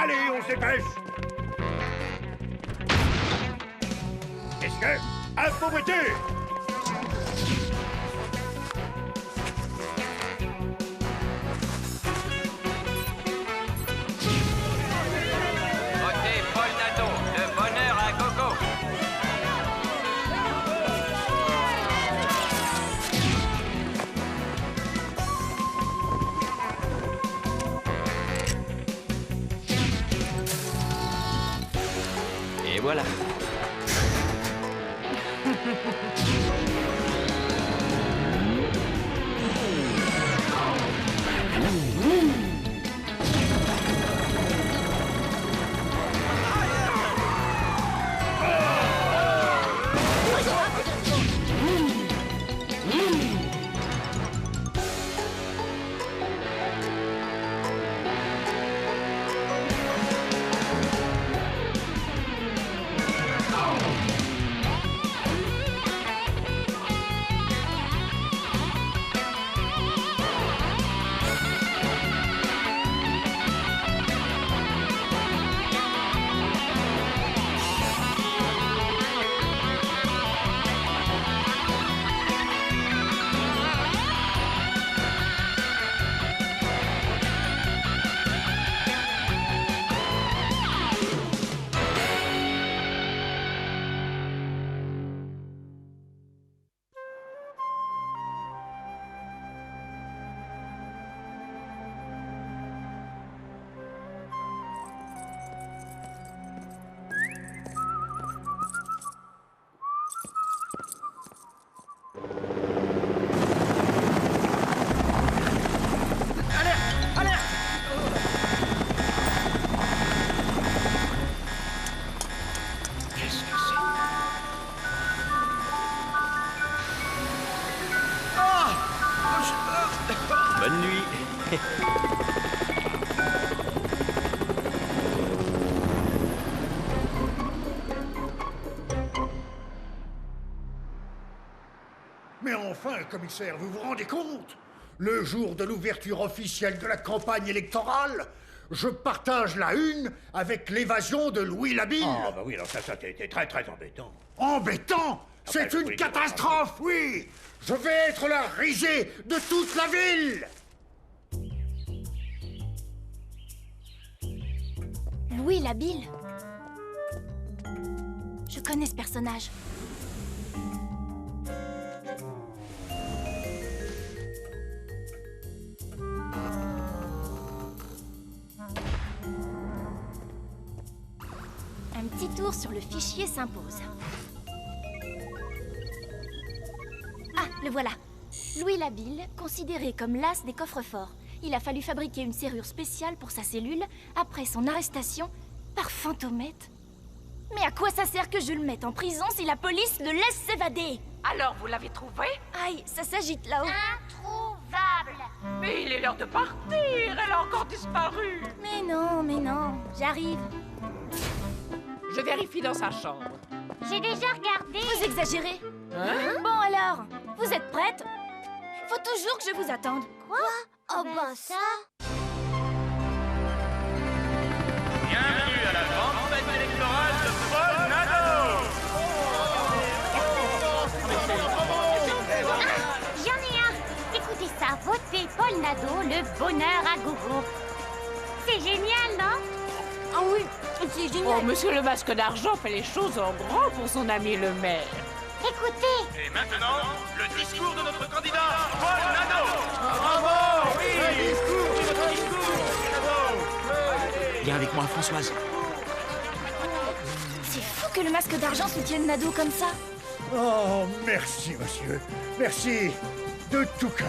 Allez, on se dépêche. Messieurs, à vos voitures. Votez Paul Nadeau, le bonheur à gogo. Et voilà. Bonne nuit. Mais enfin, commissaire, vous vous rendez compte? Le jour de l'ouverture officielle de la campagne électorale, je partage la une avec l'évasion de Louis Labille. Ah, bah oui, alors ça c'était très très embêtant. Embêtant? C'est une catastrophe, oui! Je vais être la risée de toute la ville! Louis Labille. Je connais ce personnage. Un petit tour sur le fichier s'impose. Ah, le voilà. Louis Labille, considéré comme l'as des coffres-forts. Il a fallu fabriquer une serrure spéciale pour sa cellule après son arrestation par Fantomette. Mais à quoi ça sert que je le mette en prison si la police le laisse s'évader? Alors, vous l'avez trouvé? Aïe, ça s'agite là-haut. Introuvable. Mais il est l'heure de partir. Elle a encore disparu. Mais non, j'arrive. Je vérifie dans sa chambre. J'ai déjà regardé. Vous exagérez. Hein? Bon alors, vous êtes prête? Faut toujours que je vous attende. Quoi? Oh ben ça. Bienvenue à la grande fête électorale de Paul Nadeau. J'en ai un. Écoutez ça. Votez Paul Nadeau, le bonheur à gogo. C'est génial, non? Ah oui, c'est génial. Oh, monsieur le masque d'argent fait les choses en grand pour son ami le maire. Écoutez. Et maintenant, le discours de notre candidat, Paul Nadeau. Bravo! Oui! Discours! Viens avec moi, Françoise. C'est fou que le masque d'argent soutienne Nadeau comme ça. Oh, merci, monsieur. Merci de tout cœur.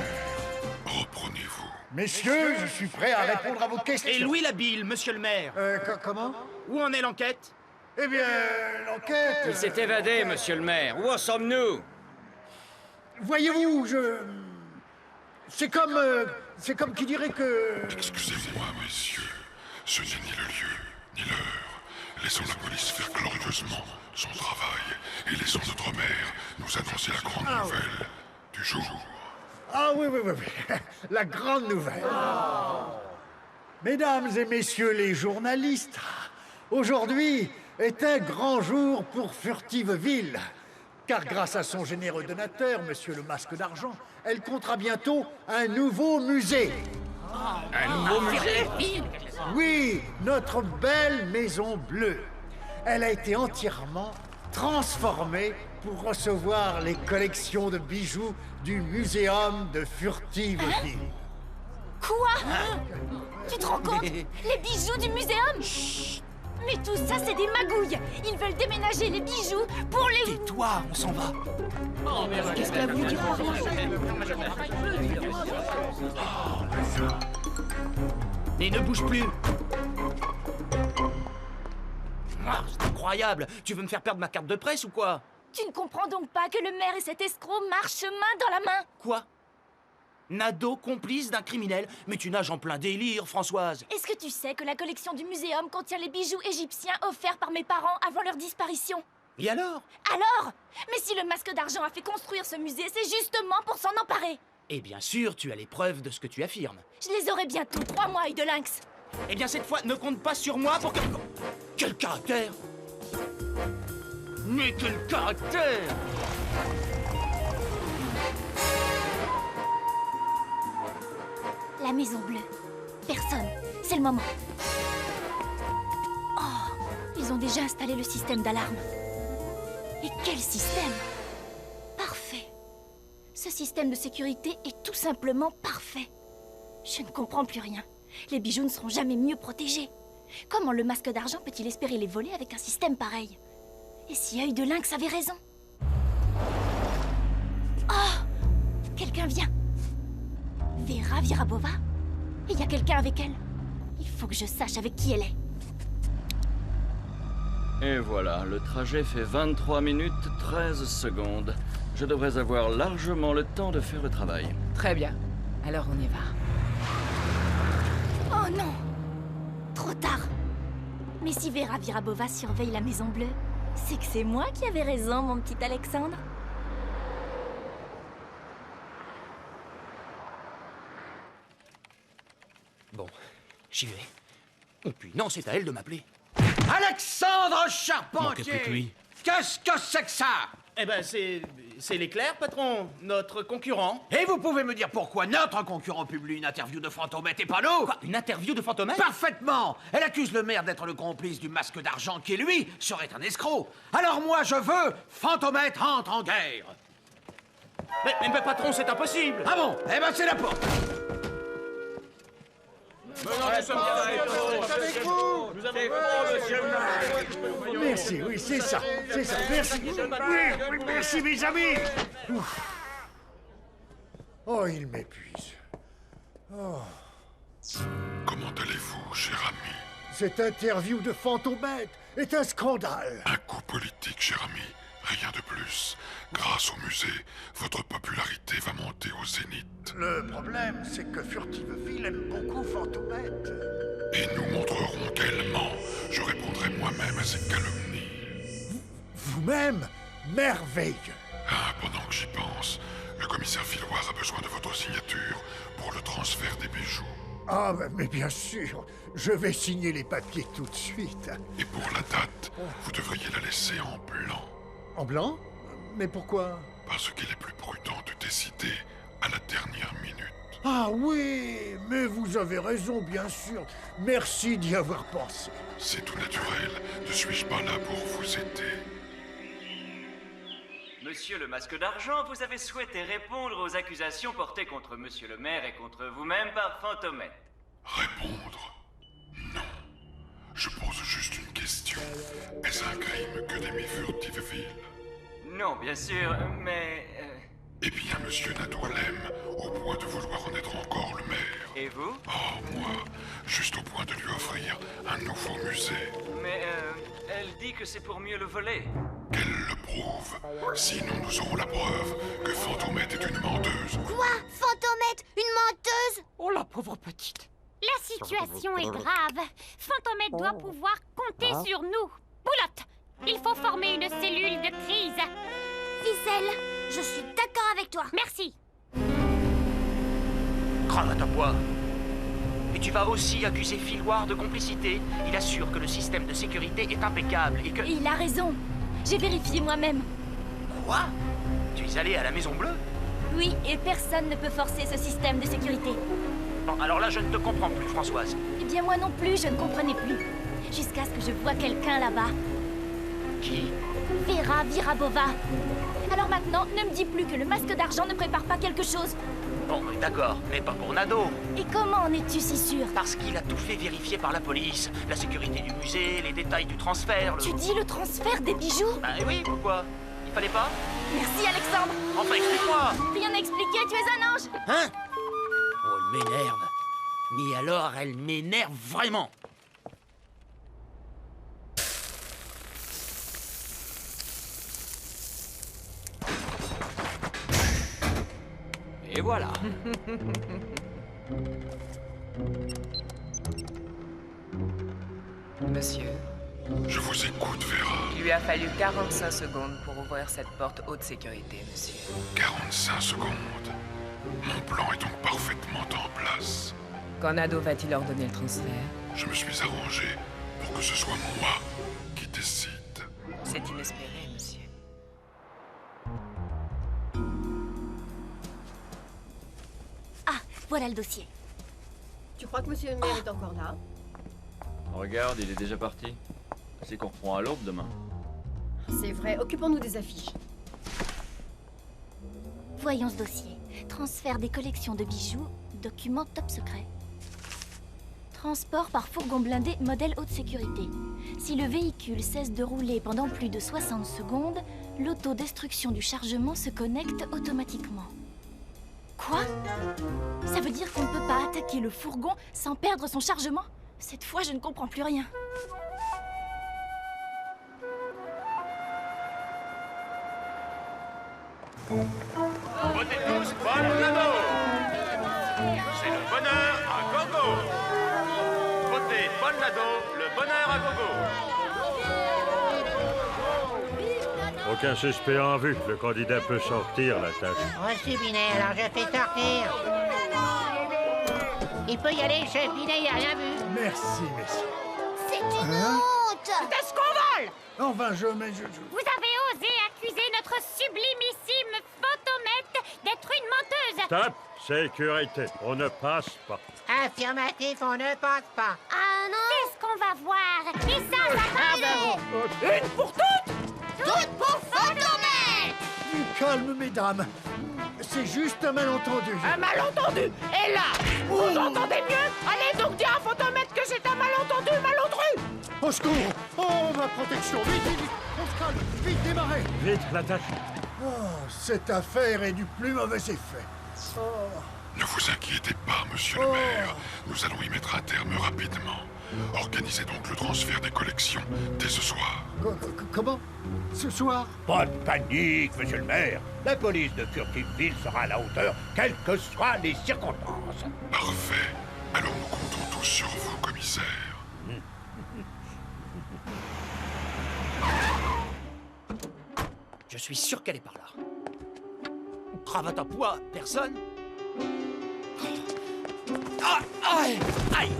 Reprenez-vous. Messieurs, je suis prêt à répondre à vos questions. Et Louis Labille, monsieur le maire. Comment? Où en est l'enquête? Eh bien, l'enquête... Il s'est évadé, monsieur le maire. Où en sommes-nous? Voyez-vous, c'est comme qui dirait que... Excusez-moi, messieurs. Ce n'est ni le lieu, ni l'heure. Laissons la police faire glorieusement son travail et laissons notre maire nous annoncer la grande nouvelle du jour. Ah oui. La grande nouvelle. Mesdames et messieurs les journalistes, aujourd'hui est un grand jour pour Furtiveville. Car grâce à son généreux donateur, Monsieur le Masque d'Argent, elle comptera bientôt un nouveau musée. Un nouveau musée? Oui, notre belle Maison Bleue. Elle a été entièrement transformée pour recevoir les collections de bijoux du Muséum de Furtiveville. Quoi? Tu te rends compte? Les bijoux du muséum? Chut! Mais tout ça, c'est des magouilles. Ils veulent déménager les bijoux pour les... Tais-toi, on s'en va. Qu'est-ce qu'elle a voulu dire par là? Et ne bouge plus. Ah, c'est incroyable. Tu veux me faire perdre ma carte de presse ou quoi? Tu ne comprends donc pas que le maire et cet escroc marchent main dans la main? Quoi? Nado, complice d'un criminel? Mais tu nages en plein délire, Françoise. Est-ce que tu sais que la collection du muséum contient les bijoux égyptiens offerts par mes parents avant leur disparition? Et alors? Alors? Mais si le Masque d'Argent a fait construire ce musée, c'est justement pour s'en emparer. Et bien sûr, tu as les preuves de ce que tu affirmes. Je les aurai bientôt, 3 mois, œil de lynx. Eh bien, cette fois, ne compte pas sur moi pour que... Quel caractère! Mais quel caractère! La Maison Bleue. Personne. C'est le moment. Oh, ils ont déjà installé le système d'alarme. Et quel système! Parfait. Ce système de sécurité est tout simplement parfait. Je ne comprends plus rien. Les bijoux ne seront jamais mieux protégés. Comment le Masque d'Argent peut-il espérer les voler avec un système pareil? Et si œil de lynx avait raison? Oh! Quelqu'un vient. Vera Virabova? Et il y a quelqu'un avec elle. Il faut que je sache avec qui elle est. Et voilà, le trajet fait 23 minutes 13 secondes. Je devrais avoir largement le temps de faire le travail. Très bien. Alors on y va. Oh non! Trop tard. Mais si Vera Virabova surveille la Maison Bleue, c'est que c'est moi qui avais raison, mon petit Alexandre. Bon, j'y vais. Et puis non, c'est à elle de m'appeler. Alexandre Manquait Charpentier! plus que lui. Qu'est-ce que c'est que ça? Eh ben, c'est l'éclair, patron. Notre concurrent. Et vous pouvez me dire pourquoi notre concurrent publie une interview de Fantomette et pas nous? Quoi, une interview de Fantomètre? Parfaitement! Elle accuse le maire d'être le complice du Masque d'Argent qui, lui, serait un escroc. Alors moi, je veux Fantomette entre en guerre. Mais patron, c'est impossible. Ah bon? Eh ben c'est la porte. Merci, oui, c'est ça, merci. Oui, merci, mes amis. Ouf. Oh, il m'épuise. Comment allez-vous, cher ami? Cette interview de Fantomette est un scandale. Un coup politique, cher ami. Rien de plus. Grâce au musée, votre popularité va monter au zénith. Le problème, c'est que Furtiveville aime beaucoup Fantomette. Et nous montrerons qu'elle ment. Je répondrai moi-même à ces calomnies. Vous-même, merveilleux. Ah, pendant que j'y pense, le commissaire Villoire a besoin de votre signature pour le transfert des bijoux. Ah, mais bien sûr, je vais signer les papiers tout de suite. Et pour la date, vous devriez la laisser en blanc. En blanc? Mais pourquoi? Parce qu'il est plus prudent de décider à la dernière minute. Ah oui, mais vous avez raison, bien sûr. Merci d'y avoir pensé. C'est tout naturel. Ne suis-je pas là pour vous aider? Monsieur le Masque d'Argent, vous avez souhaité répondre aux accusations portées contre Monsieur le maire et contre vous-même par Fantomette. Répondre? Non. Je pose juste une question. Est-ce un crime que d'aimer Furtiveville? Non, bien sûr, mais... Eh bien, monsieur Nadeau l'aime, au point de vouloir en être encore le maire. Et vous? Oh, moi, juste au point de lui offrir un nouveau musée. Mais, elle dit que c'est pour mieux le voler. Qu'elle le prouve. Sinon, nous aurons la preuve que Fantomette est une menteuse. Quoi? Fantomette? Une menteuse? Oh, la pauvre petite. La situation est grave. Fantomette doit pouvoir compter sur nous. Boulotte, il faut former une cellule de crise. Ficelle, je suis d'accord avec toi. Merci. Crame à ta poire. Et tu vas aussi accuser Phil Ward de complicité. Il assure que le système de sécurité est impeccable et que... Et il a raison. J'ai vérifié moi-même. Quoi? Tu es allé à la Maison Bleue? Oui, et personne ne peut forcer ce système de sécurité. Bon, alors là, je ne te comprends plus, Françoise. Eh bien, moi non plus, je ne comprenais plus. Jusqu'à ce que je voie quelqu'un là-bas. Qui? Vera Virabova. Alors maintenant, ne me dis plus que le masque d'argent ne prépare pas quelque chose. Bon, d'accord, mais pas pour Nado. Et comment en es-tu si sûr? Parce qu'il a tout fait vérifier par la police. La sécurité du musée, les détails du transfert, Tu dis le transfert des bijoux? Bah oui, pourquoi? Il fallait pas? Merci, Alexandre. Enfin, explique-moi. Rien à expliquer, tu es un ange. Hein? Oh, elle m'énerve. Mais alors, elle m'énerve vraiment. Et voilà. Monsieur, Je vous écoute, Vera. il lui a fallu 45 secondes pour ouvrir cette porte haute sécurité, monsieur. 45 secondes. Mon plan est donc parfaitement en place. Quand Nado va-t-il ordonner le transfert? Je me suis arrangé pour que ce soit moi qui décide. C'est inespéré, monsieur. Ah, voilà le dossier. Tu crois que monsieur le maire est encore là? Regarde, il est déjà parti. C'est qu'on reprend à l'aube demain. C'est vrai, occupons-nous des affiches. Voyons ce dossier. Transfert des collections de bijoux, document top secret. Transport par fourgon blindé modèle haute sécurité. Si le véhicule cesse de rouler pendant plus de 60 secondes, l'autodestruction du chargement se connecte automatiquement. Quoi? Ça veut dire qu'on ne peut pas attaquer le fourgon sans perdre son chargement? Cette fois, je ne comprends plus rien. Votez tous Paul Nado. C'est le bonheur à gogo. Votez Paul Nado, le bonheur à gogo. Aucun suspect en vue. Le candidat peut sortir la tâche. Reçu, Binet, alors je fais sortir. Il peut y aller, chef Binet, il a rien vu. Merci, messieurs. C'est une honte! C'est un scandale! Enfin, Vous avez osé accuser notre sublimissime Fantomette d'être une menteuse! Stop! Sécurité. On ne passe pas. Affirmatif, on ne passe pas. Ah non! C'est ce qu'on va voir! Et ça va aller! Une pour toutes! Toutes pour Fantomette! Du calme, mesdames. C'est juste un malentendu. Un malentendu! Et là, vous entendez mieux? Allez donc dire à Fantomette que c'est un malentendu malotru! Au secours! Oh, ma protection! Vite, vite, vite! On se calme! Vite, démarrez! Vite, la tâche. Oh, cette affaire est du plus mauvais effet. Oh. Ne vous inquiétez pas, monsieur le maire. Nous allons y mettre un terme rapidement. Organisez donc le transfert des collections dès ce soir. Comment? Ce soir? Pas de panique, monsieur le maire. La police de Furtiveville sera à la hauteur, quelles que soient les circonstances. Parfait. Alors nous comptons tous sur vous, commissaire. Je suis sûr qu'elle est par là. Cravate à poids, personne? Ah, aïe, aïe.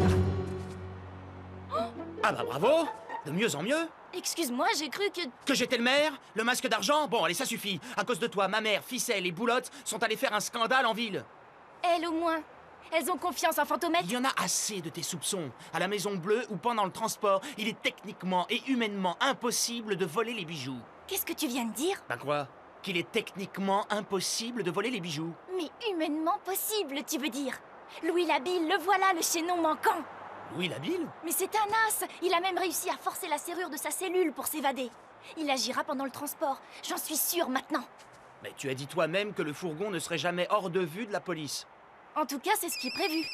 Ah bah bravo, de mieux en mieux. Excuse-moi, j'ai cru que... Que j'étais le maire? Le masque d'argent? Bon, allez, ça suffit. À cause de toi, ma mère, Ficelle et Boulotte sont allés faire un scandale en ville. Elles, au moins. Elles ont confiance en Fantomette. Il y en a assez de tes soupçons. À la Maison Bleue ou pendant le transport, il est techniquement et humainement impossible de voler les bijoux. Qu'est-ce que tu viens de dire? Bah quoi? Qu'il est techniquement impossible de voler les bijoux. Mais humainement possible, tu veux dire? Louis Labille, le voilà, le chaînon manquant. Louis Labille? Mais c'est un as. Il a même réussi à forcer la serrure de sa cellule pour s'évader. Il agira pendant le transport, j'en suis sûre maintenant. Mais tu as dit toi-même que le fourgon ne serait jamais hors de vue de la police. En tout cas, c'est ce qui est prévu.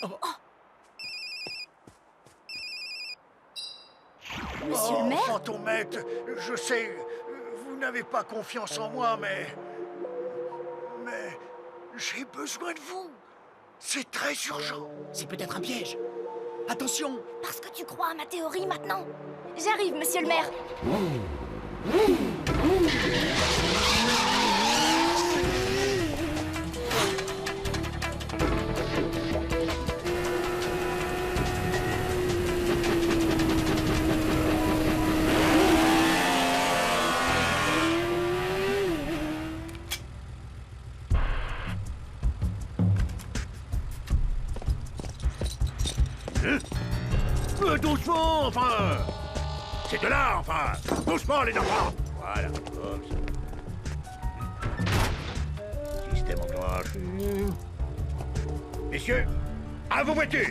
Monsieur le maire? Fantomette, je sais, vous n'avez pas confiance en moi, mais j'ai besoin de vous. C'est très urgent. C'est peut-être un piège. Attention! Parce que tu crois à ma théorie maintenant? J'arrive, monsieur le maire. Doucement, enfin. C'est de là, enfin. Doucement, les enfants. Voilà. Comme ça. Système enclenche. Messieurs, à vos voitures.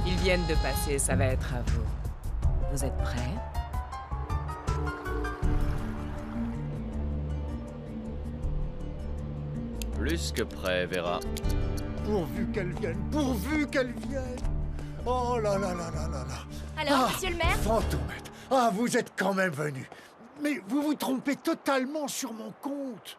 Ils viennent de passer, ça va être à vous. Vous êtes prêts? Plus que prêt, Vera. Pourvu qu'elle vienne, pourvu qu'elle vienne. Oh là là là là là là. Alors, monsieur le maire? Fantomette, ah, vous êtes quand même venu. Mais vous vous trompez totalement sur mon compte.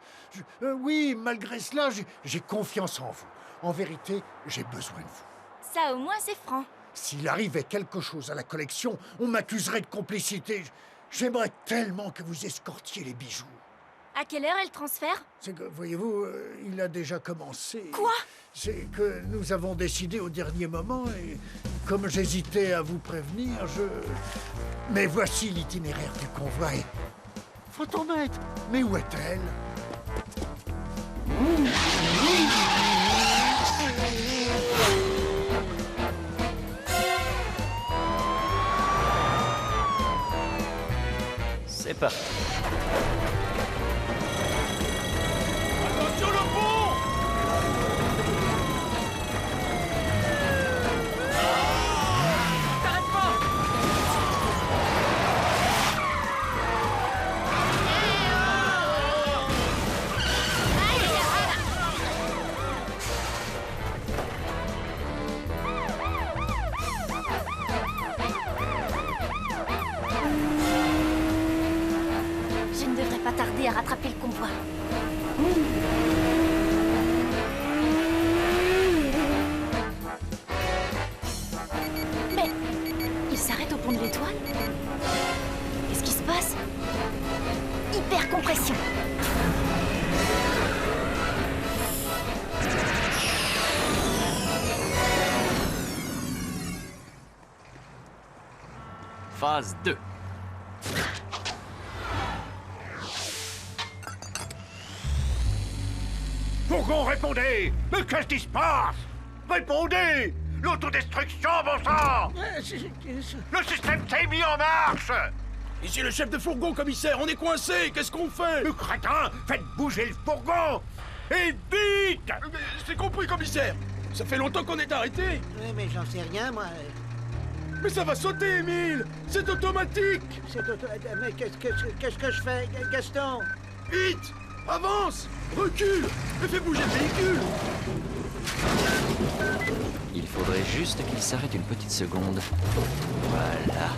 Oui, malgré cela, j'ai confiance en vous. En vérité, j'ai besoin de vous. Ça, au moins, c'est franc. S'il arrivait quelque chose à la collection, on m'accuserait de complicité. J'aimerais tellement que vous escortiez les bijoux. À quelle heure est le transfert? C'est que, voyez-vous, il a déjà commencé. Quoi? C'est que nous avons décidé au dernier moment et comme j'hésitais à vous prévenir, Mais voici l'itinéraire du convoi et... Fantomette, mais où est-elle? C'est parti. Attention le pont! T'arrêtes pas! Je ne devrais pas tarder à rattraper le convoi. Mais il s'arrête au pont de l'Étoile? Qu'est-ce qui se passe? Hyper compression. Phase 2. Fourgon, répondez! Mais qu'est-ce qui se passe? Répondez! L'autodestruction, bon sang! Le système s'est mis en marche! Ici le chef de fourgon, commissaire, on est coincé, qu'est-ce qu'on fait? Le crétin, faites bouger le fourgon! Et vite! C'est compris, commissaire! Ça fait longtemps qu'on est arrêté! Oui, mais j'en sais rien, moi. Mais ça va sauter, Émile! C'est automatique! Mais qu'est-ce que je fais, Gaston? Vite! Avance! Recule! Et fais bouger le véhicule! Il faudrait juste qu'il s'arrête une petite seconde. Voilà.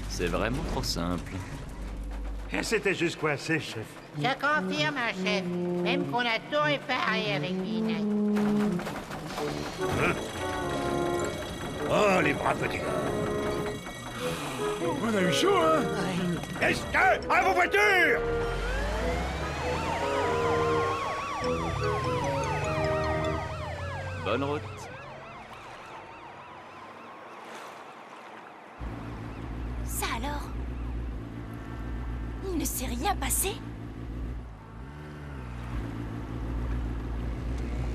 C'est vraiment trop simple. C'était juste coincé, chef. Je confirme, chef. Même qu'on a tout réparé avec Binet. Oh, les bras petits gars! On a eu chaud, hein? Est-ce à vos voitures! Bonne route. Ça alors? Il ne s'est rien passé?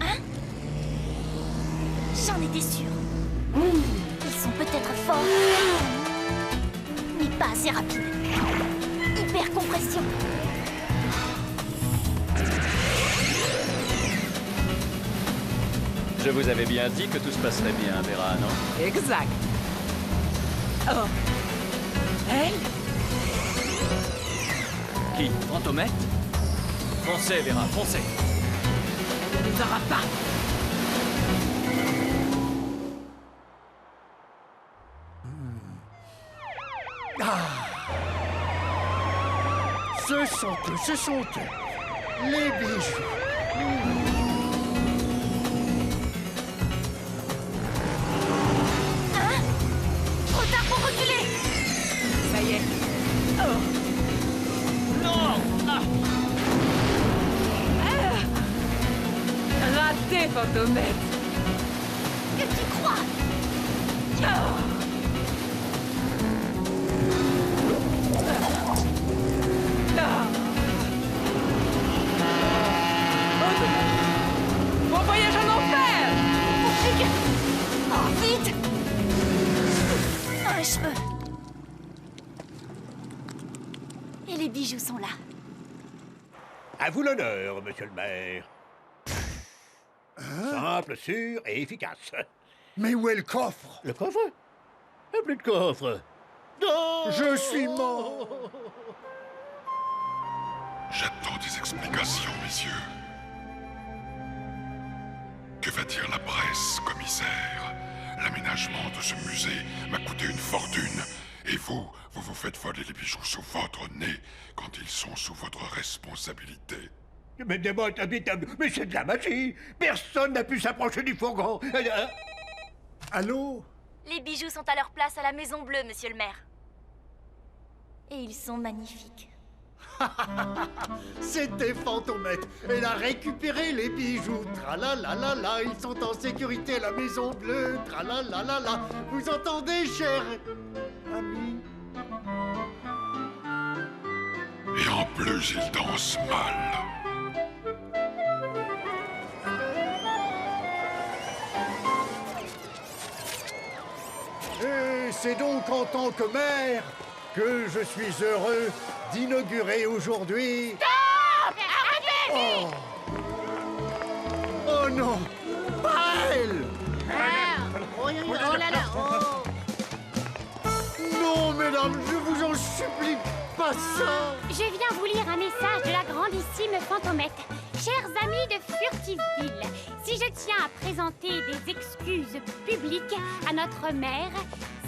Hein? J'en étais sûre. Ils sont peut-être forts, mais pas assez rapides. Hyper compression. Je vous avais bien dit que tout se passerait bien, Vera, non? Exact. Oh. Elle? Qui? Fantomette? Foncez, Vera, foncez! Elle ne nous aura pas. Ce sont eux, les bijoux. Fantomette. Que tu crois? Bon voyage en enfer! Oh, vite! Un cheveu. Et les bijoux sont là. À vous l'honneur, monsieur le maire. Simple, sûr et efficace. Mais où est le coffre? Le coffre? Plus de coffre. Non! Je suis mort. J'attends des explications, messieurs. Que va dire la presse, commissaire? L'aménagement de ce musée m'a coûté une fortune. Et vous vous faites voler les bijoux sous votre nez quand ils sont sous votre responsabilité. Mais c'est de la magie. Personne n'a pu s'approcher du fourgon. Allô? Les bijoux sont à leur place à la Maison Bleue, monsieur le maire. Et ils sont magnifiques. C'était Fantomette. Elle a récupéré les bijoux. Tralalalala, ils sont en sécurité à la Maison Bleue. Tralalalala. Vous entendez, cher ami? Et en plus, il danse mal. Et c'est donc en tant que maire que je suis heureux d'inaugurer aujourd'hui... Stop! Arrêtez! Oh non! Pas elle! Oh là là, oh! Non, mesdames, je vous en supplie, pas ça! Je viens vous lire un message de la grandissime Fantomette. Chers amis de Furtiveville, si je tiens à présenter des excuses publiques à notre maire,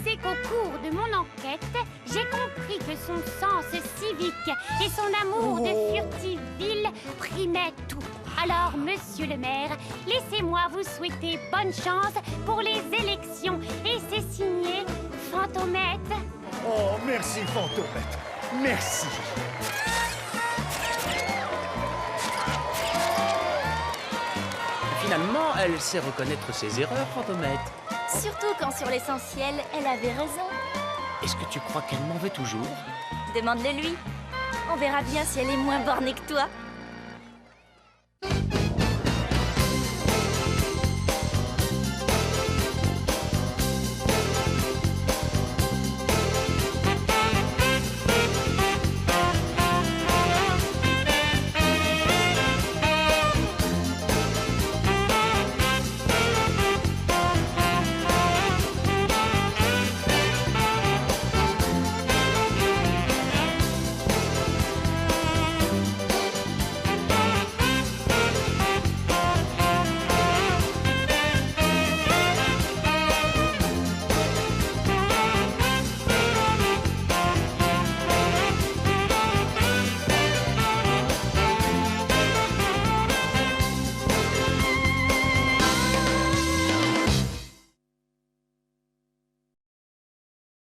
c'est qu'au cours de mon enquête, j'ai compris que son sens civique et son amour de Furtiveville primaient tout. Alors, monsieur le maire, laissez-moi vous souhaiter bonne chance pour les élections. Et c'est signé Fantomette. Oh, merci, Fantomette. Merci. Finalement, elle sait reconnaître ses erreurs, Fantomette. Surtout quand sur l'essentiel, elle avait raison. Est-ce que tu crois qu'elle m'en veut toujours? Demande-le lui. On verra bien si elle est moins bornée que toi.